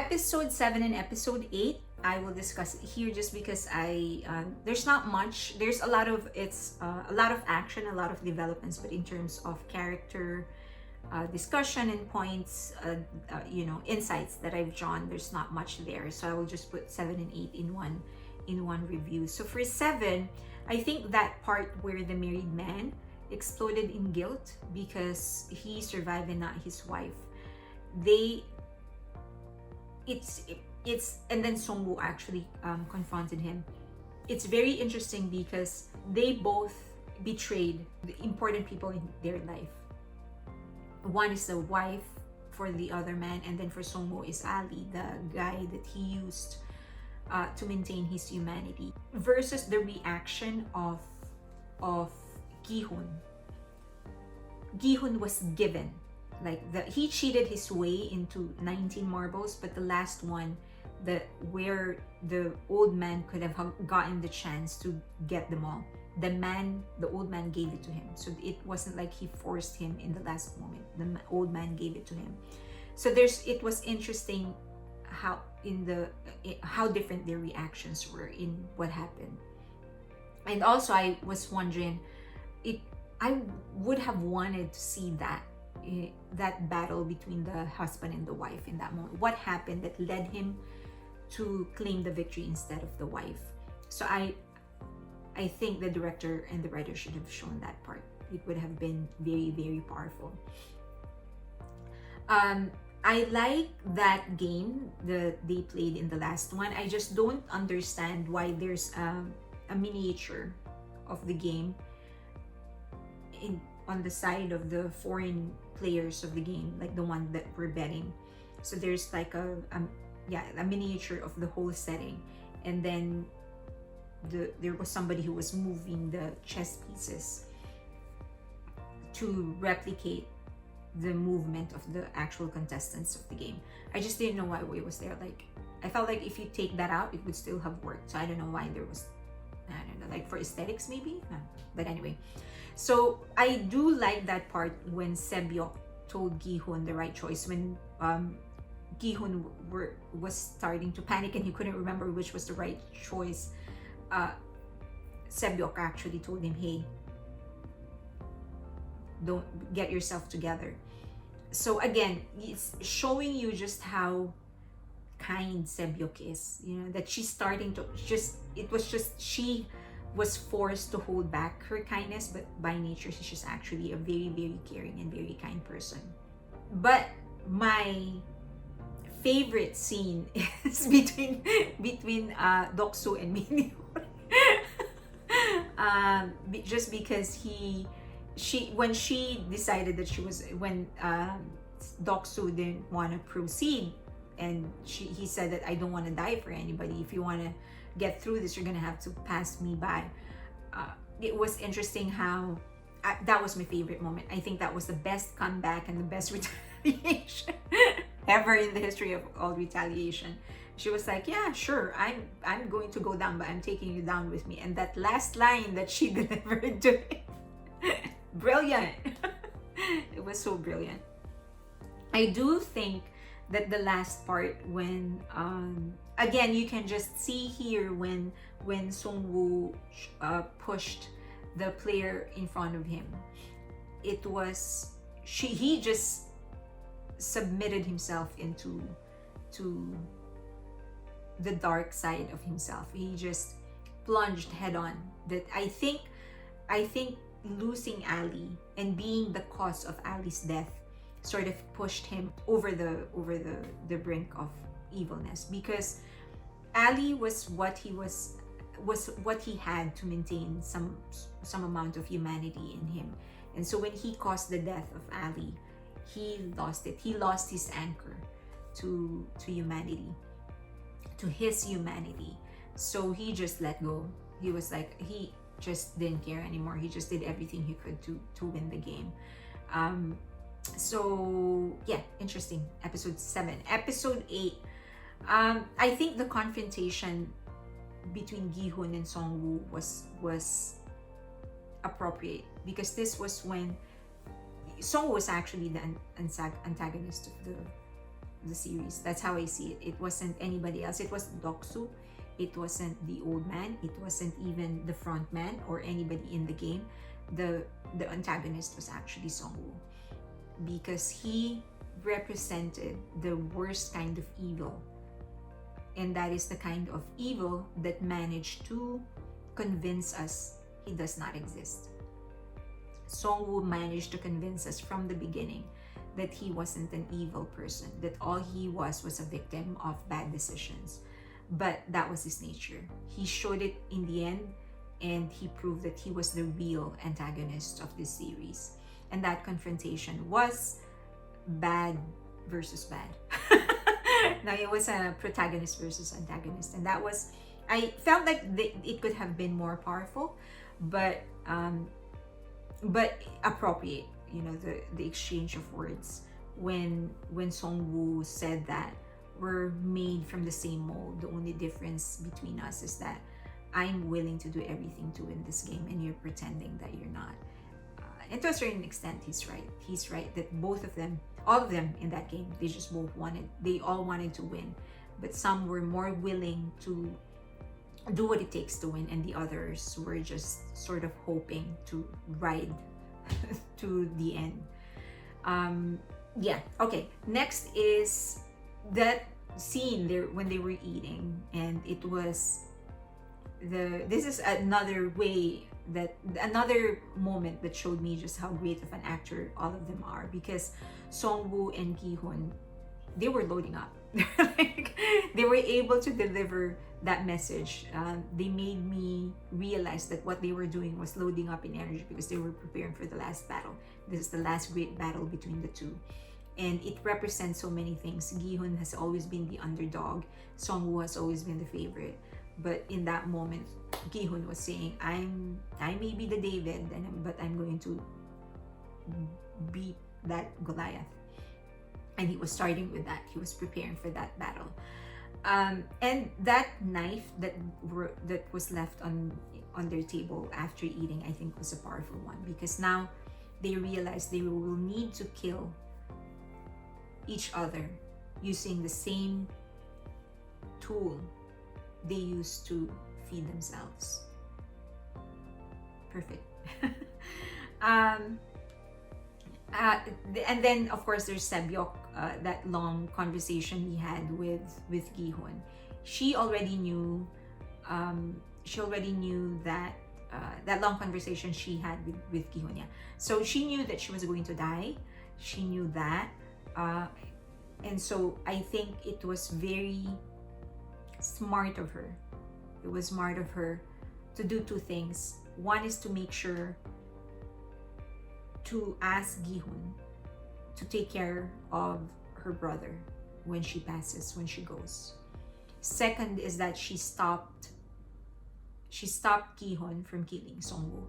episode 7 and episode 8, I will discuss it here just because there's not much. There's a lot of a lot of action, a lot of developments, but in terms of character discussion and points, insights that I've drawn, there's not much there. So I will just put 7 and 8 in one review. So for 7, I think that part where the married man exploded in guilt because he survived and not his wife. And then Songwoo actually confronted him. It's very interesting because they both betrayed the important people in their life. One is the wife for the other man, and then for Songwoo is Ali, the guy that he used to maintain his humanity, versus the reaction of Gi-hun. Gi-hun was given, he cheated his way into 19 marbles, but the last one, where the old man could have gotten the chance to get them all, the old man gave it to him. So it wasn't like he forced him in the last moment. The old man gave it to him. So it was interesting how different their reactions were in what happened. And also I was wondering, I would have wanted to see that battle between the husband and the wife in that moment. What happened that led him to claim the victory instead of the wife? So I think the director and the writer should have shown that part. It would have been very, very powerful. I like that game that they played in the last one. I just don't understand why there's a miniature of the game on the side of the foreign players of the game, like the one that we're betting. So there's like a miniature of the whole setting, and then there was somebody who was moving the chess pieces to replicate the movement of the actual contestants of the game. I just didn't know why it was there. I felt like if you take that out, it would still have worked. So I don't know why there was, I don't know, like for aesthetics maybe? But anyway. So I do like that part when Sae Byeok told Gi-hun the right choice. When Gi-hun was starting to panic and he couldn't remember which was the right choice, Sae Byeok actually told him, hey, don't get yourself together. So again, it's showing you just how kind Sae Byeok is, that she's starting to she was forced to hold back her kindness, but by nature she's actually a very, very caring and very kind person. But my favorite scene is between Doksu and Minhyun. Just because when she decided that when Doksu didn't want to proceed, and he said that I don't want to die for anybody. If you want to get through this, you're gonna have to pass me by. It was interesting how that was my favorite moment. I think that was the best comeback and the best retaliation ever in the history of all retaliation. She was like, yeah, sure, I'm going to go down, but I'm taking you down with me. And that last line that she delivered to him, brilliant. It was so brilliant. I do think that the last part, when again, you can just see here when Songwoo pushed the player in front of him, he just submitted himself into the dark side of himself. He just plunged head on. That I think losing Ali and being the cause of Ali's death sort of pushed him over the brink of evilness, because Ali was what he had to maintain some amount of humanity in him. And so when he caused the death of Ali, he lost it. He lost his anchor to humanity, to his humanity. So he just let go. He was like, he just didn't care anymore. He just did everything he could to win the game. So yeah, interesting. Episode 7. Episode 8, I think the confrontation between Gi-hun and Songwoo was appropriate, because this was when Songwoo was actually the antagonist of the series. That's how I see it. It wasn't anybody else. It was Doksu. It wasn't the old man. It wasn't even the front man or anybody in the game. The antagonist was actually Songwoo, because he represented the worst kind of evil, and that is the kind of evil that managed to convince us he does not exist. Songwoo managed to convince us from the beginning that he wasn't an evil person, that all he was a victim of bad decisions. But that was his nature. He showed it in the end, and he proved that he was the real antagonist of this series. And that confrontation was bad versus bad. Now, it was a protagonist versus antagonist, and that was, I felt like it could have been more powerful, but appropriate. You know, the exchange of words when Songwoo said that we're made from the same mold. The only difference between us is that I'm willing to do everything to win this game, and you're pretending that you're not. And to a certain extent, he's right. He's right that both of them, all of them in that game, they all wanted to win, but some were more willing to do what it takes to win, and the others were just sort of hoping to ride to the end. Yeah, okay. Next is that scene there when they were eating, and it was this is another moment that showed me just how great of an actor all of them are, because Songwoo and Gi-hun, they were loading up. Like, they were able to deliver that message. They made me realize that what they were doing was loading up in energy, because they were preparing for the last battle. This is the last great battle between the two, and it represents so many things. Gi-hun has always been the underdog. Songwoo has always been the favorite. But in that moment, Gi-hun was saying, I may be the David, but I'm going to beat that Goliath. And he was starting with that. He was preparing for that battle. And that knife that was left on their table after eating, I think was a powerful one, because now they realized they will need to kill each other using the same tool they used to feed themselves. Perfect. And then of course there's Sae Byeok, that long conversation he had with Gi-hun. She already knew that that long conversation she had with Gi-hun. Yeah, so she knew that she was going to die. She knew that, and so I think it was very smart of her. It was smart of her to do two things. One is to make sure to ask Gi-hun to take care of her brother when she passes, when she goes. Second is that she stopped Gi-hun from killing Songwoo,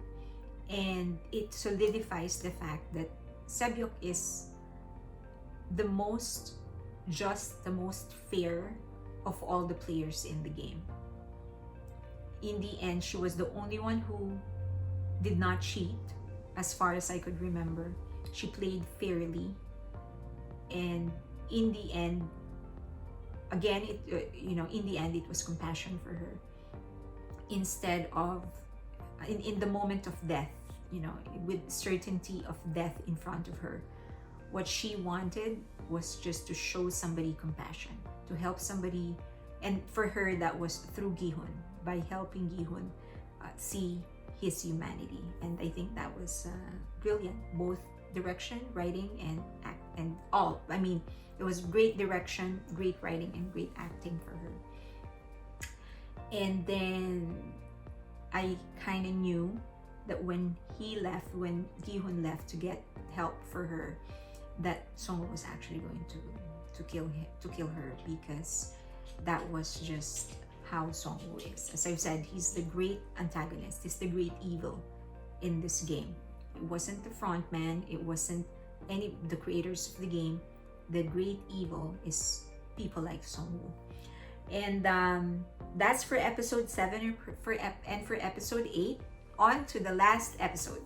and it solidifies the fact that Sae Byeok is the most just, the most fair of all the players in the game. In the end, she was the only one who did not cheat, as far as I could remember. She played fairly, and in the end, again, in the end, it was compassion for her. Instead of, in the moment of death, with certainty of death in front of her, what she wanted was just to show somebody compassion, to help somebody, and for her that was through Gi-hun, by helping Gi-hun see his humanity. And I think that was brilliant, both direction, writing, and all. I mean, it was great direction, great writing, and great acting for her. And then I kind of knew that when Gi-hun left to get help for her, that Songwoo was actually going to kill her, because that was just how Songwoo is. As I've said, he's the great antagonist. He's the great evil in this game. It wasn't the front man. It wasn't the creators of the game. The great evil is people like Songwoo. And that's for episode 7, and for episode 8. On to the last episode.